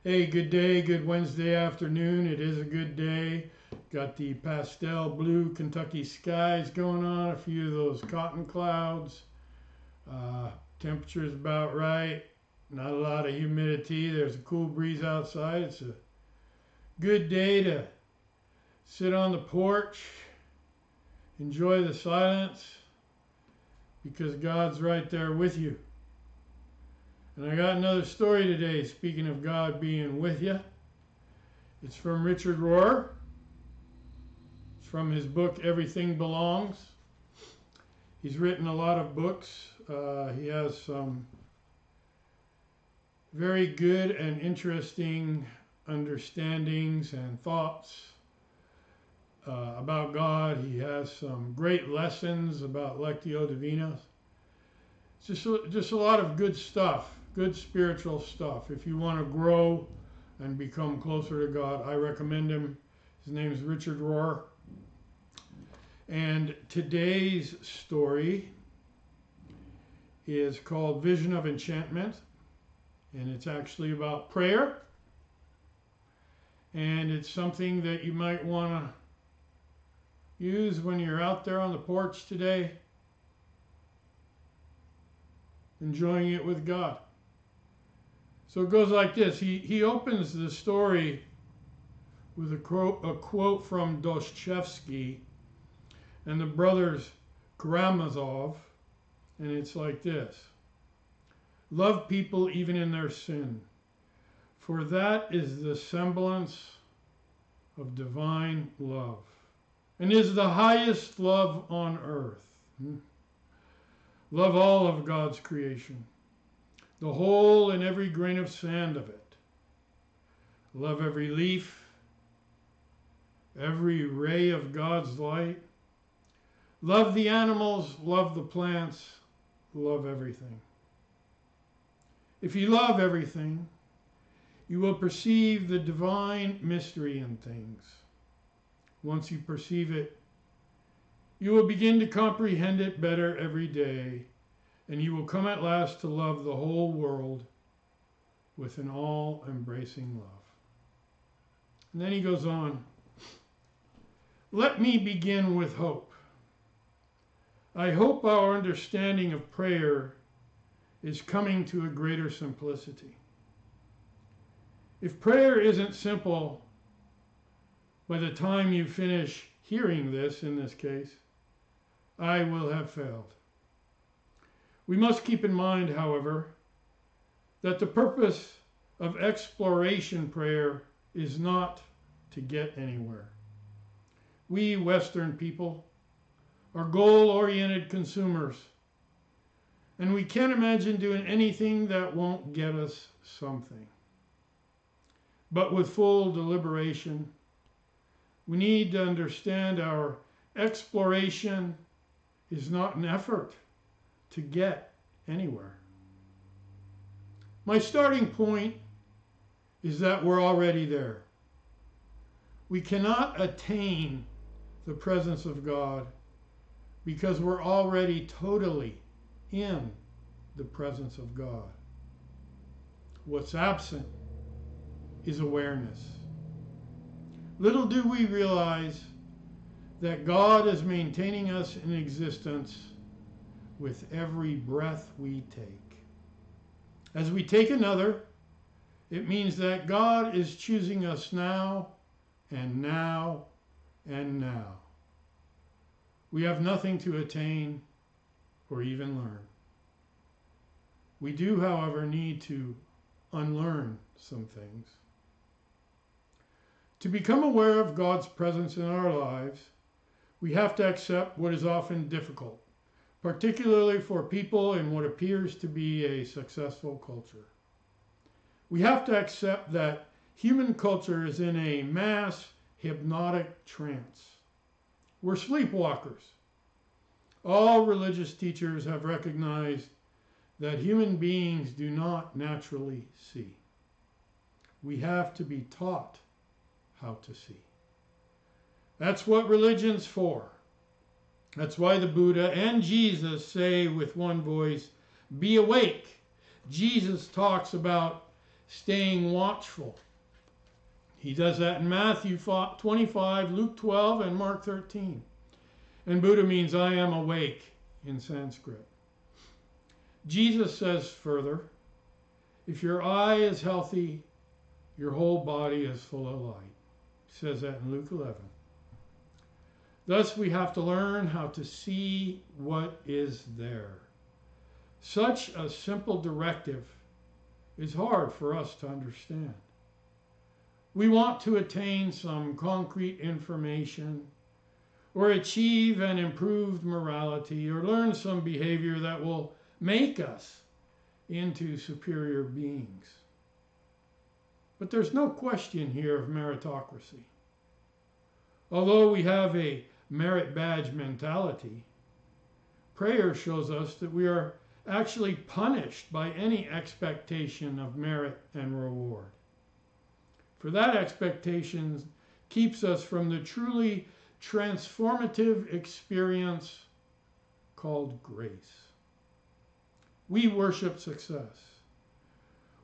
Hey, good day, good Wednesday afternoon. It is a good day. Got the pastel blue Kentucky skies going on, a few of those cotton clouds. Temperature's about right, not a lot of humidity. There's a cool breeze outside. It's a good day to sit on the porch, enjoy the silence, because God's right there with you. And I got another story today, speaking of God being with you. It's from Richard Rohr. It's from his book, Everything Belongs. He's written a lot of books. He has some very good and interesting understandings and thoughts about God. He has some great lessons about Lectio Divina. It's just a lot of good stuff. Good spiritual stuff. If you want to grow and become closer to God, I recommend him. His name is Richard Rohr. And today's story is called Vision of Enchantment. And it's actually about prayer. And it's something that you might want to use when you're out there on the porch today, enjoying it with God. So it goes like this. He opens the story with a quote from Dostoevsky and the brothers Karamazov, and it's like this: love people even in their sin, for that is the semblance of divine love, and is the highest love on earth. Love all of God's creation, the whole and every grain of sand of it. Love every leaf, every ray of God's light. Love the animals, love the plants, love everything. If you love everything, you will perceive the divine mystery in things. Once you perceive it, you will begin to comprehend it better every day, and you will come at last to love the whole world with an all-embracing love. And then he goes on, let me begin with hope. I hope our understanding of prayer is coming to a greater simplicity. If prayer isn't simple by the time you finish hearing this, in this case, I will have failed. We must keep in mind, however, that the purpose of exploration prayer is not to get anywhere. We Western people are goal-oriented consumers, and we can't imagine doing anything that won't get us something. But with full deliberation, we need to understand our exploration is not an effort to get anywhere. My starting point is that we're already there. We cannot attain the presence of God because we're already totally in the presence of God. What's absent is awareness. Little do we realize that God is maintaining us in existence with every breath we take. As we take another, it means that God is choosing us now and now and now. We have nothing to attain or even learn. We do, however, need to unlearn some things. To become aware of God's presence in our lives, we have to accept what is often difficult, particularly for people in what appears to be a successful culture. We have to accept that human culture is in a mass hypnotic trance. We're sleepwalkers. All religious teachers have recognized that human beings do not naturally see. We have to be taught how to see. That's what religion's for. That's why the Buddha and Jesus say with one voice, be awake. Jesus talks about staying watchful. He does that in Matthew 25, Luke 12, and Mark 13. And Buddha means I am awake in Sanskrit. Jesus says further, if your eye is healthy, your whole body is full of light. He says that in Luke 11. Thus we have to learn how to see what is there. Such a simple directive is hard for us to understand. We want to attain some concrete information, or achieve an improved morality, or learn some behavior that will make us into superior beings. But there's no question here of meritocracy. Although we have a merit badge mentality, prayer shows us that we are actually punished by any expectation of merit and reward. For that expectation keeps us from the truly transformative experience called grace. We worship success.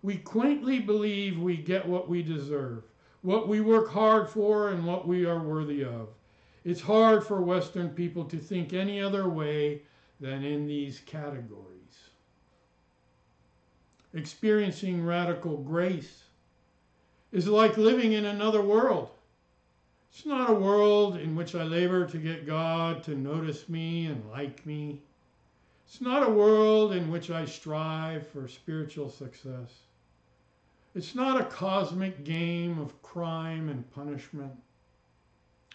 We quaintly believe we get what we deserve, what we work hard for, and what we are worthy of. It's hard for Western people to think any other way than in these categories. Experiencing radical grace is like living in another world. It's not a world in which I labor to get God to notice me and like me. It's not a world in which I strive for spiritual success. It's not a cosmic game of crime and punishment.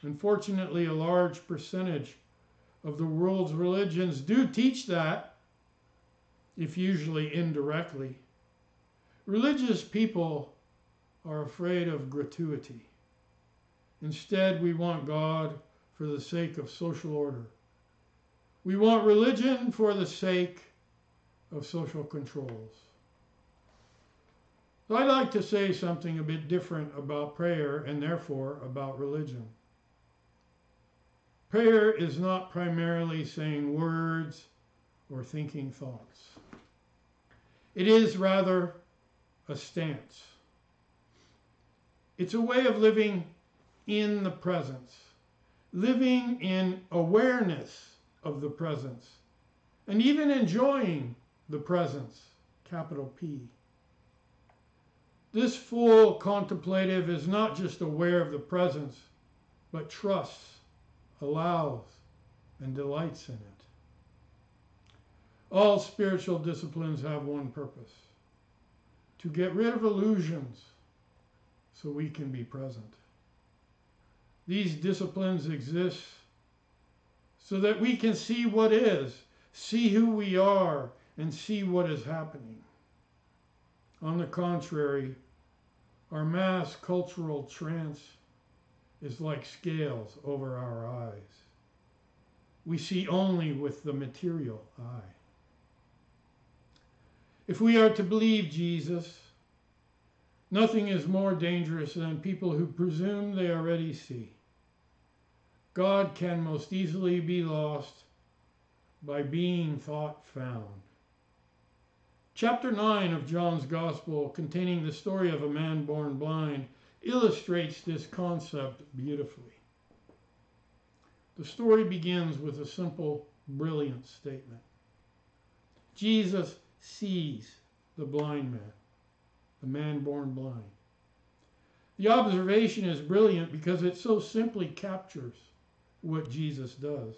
Unfortunately, a large percentage of the world's religions do teach that, if usually indirectly. Religious people are afraid of gratuity. Instead, we want God for the sake of social order. We want religion for the sake of social controls. So I'd like to say something a bit different about prayer and therefore about religion. Prayer is not primarily saying words or thinking thoughts. It is rather a stance. It's a way of living in the presence, living in awareness of the presence, and even enjoying the presence, capital P. This full contemplative is not just aware of the presence, but trusts, allows, and delights in it. All spiritual disciplines have one purpose: to get rid of illusions so we can be present. These disciplines exist so that we can see what is, see who we are, and see what is happening. On the contrary, our mass cultural trance is like scales over our eyes. We see only with the material eye. If we are to believe Jesus, nothing is more dangerous than people who presume they already see. God can most easily be lost by being thought found. Chapter 9 of John's Gospel, containing the story of a man born blind, illustrates this concept beautifully. The story begins with a simple, brilliant statement. Jesus sees the blind man, the man born blind. The observation is brilliant because it so simply captures what Jesus does.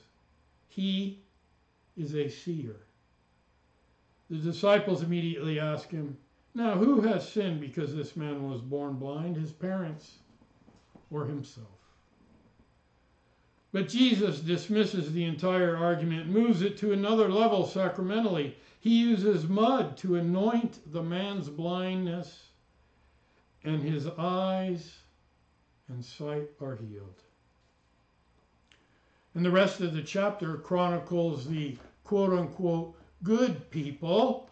He is a seer. The disciples immediately ask him, now who has sinned because this man was born blind, his parents or himself? But Jesus dismisses the entire argument, moves it to another level sacramentally. He uses mud to anoint the man's blindness, and his eyes and sight are healed. And the rest of the chapter chronicles the quote-unquote good people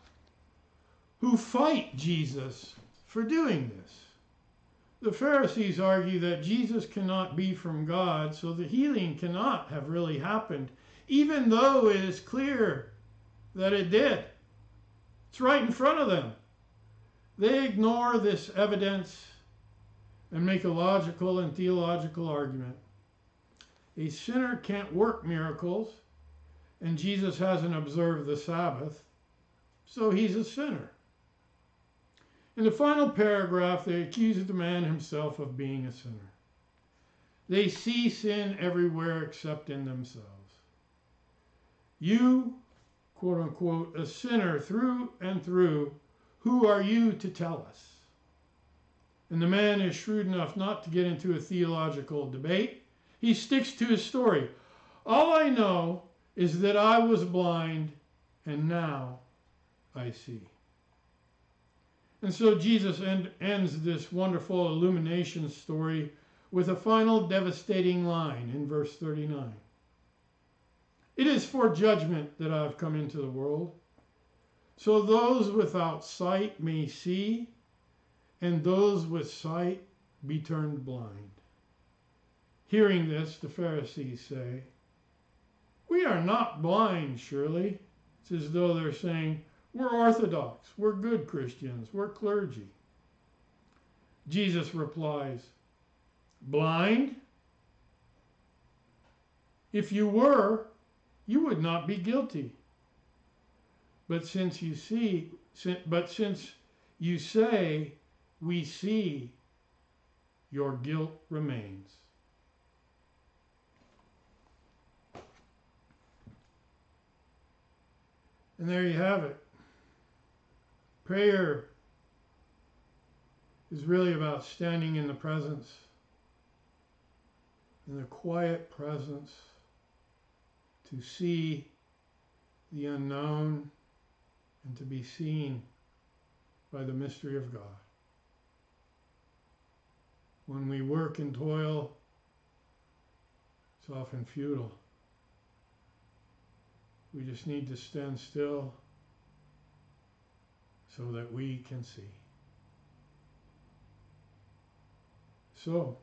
who fight Jesus for doing this. The Pharisees argue that Jesus cannot be from God, so the healing cannot have really happened, even though it is clear that it did. It's right in front of them. They ignore this evidence and make a logical and theological argument. A sinner can't work miracles, and Jesus hasn't observed the Sabbath, so he's a sinner. In the final paragraph, they accuse the man himself of being a sinner. They see sin everywhere except in themselves. You, quote unquote, a sinner through and through, who are you to tell us? And the man is shrewd enough not to get into a theological debate. He sticks to his story. All I know is that I was blind and now I see. And so Jesus ends this wonderful illumination story with a final devastating line in verse 39. It is for judgment that I have come into the world, so those without sight may see, and those with sight be turned blind. Hearing this, the Pharisees say, we are not blind, surely. It's as though they're saying, we're Orthodox, we're good Christians, we're clergy. Jesus replies, blind? If you were, you would not be guilty. But since you say, we see, your guilt remains. And there you have it. Prayer is really about standing in the presence, in the quiet presence, to see the unknown and to be seen by the mystery of God. When we work and toil, it's often futile. We just need to stand still so that we can see. So,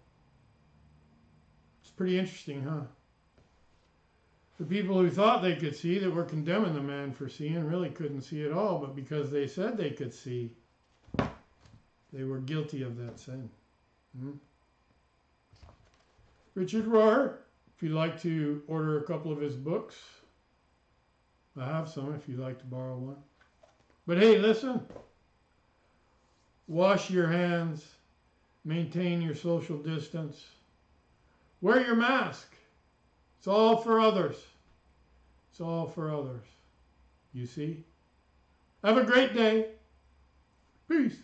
it's pretty interesting, huh? The people who thought they could see, that were condemning the man for seeing, really couldn't see at all, but because they said they could see, they were guilty of that sin. Richard Rohr, if you'd like to order a couple of his books, I have some if you'd like to borrow one. But hey, listen, wash your hands, maintain your social distance, wear your mask. It's all for others. It's all for others. You see? Have a great day. Peace.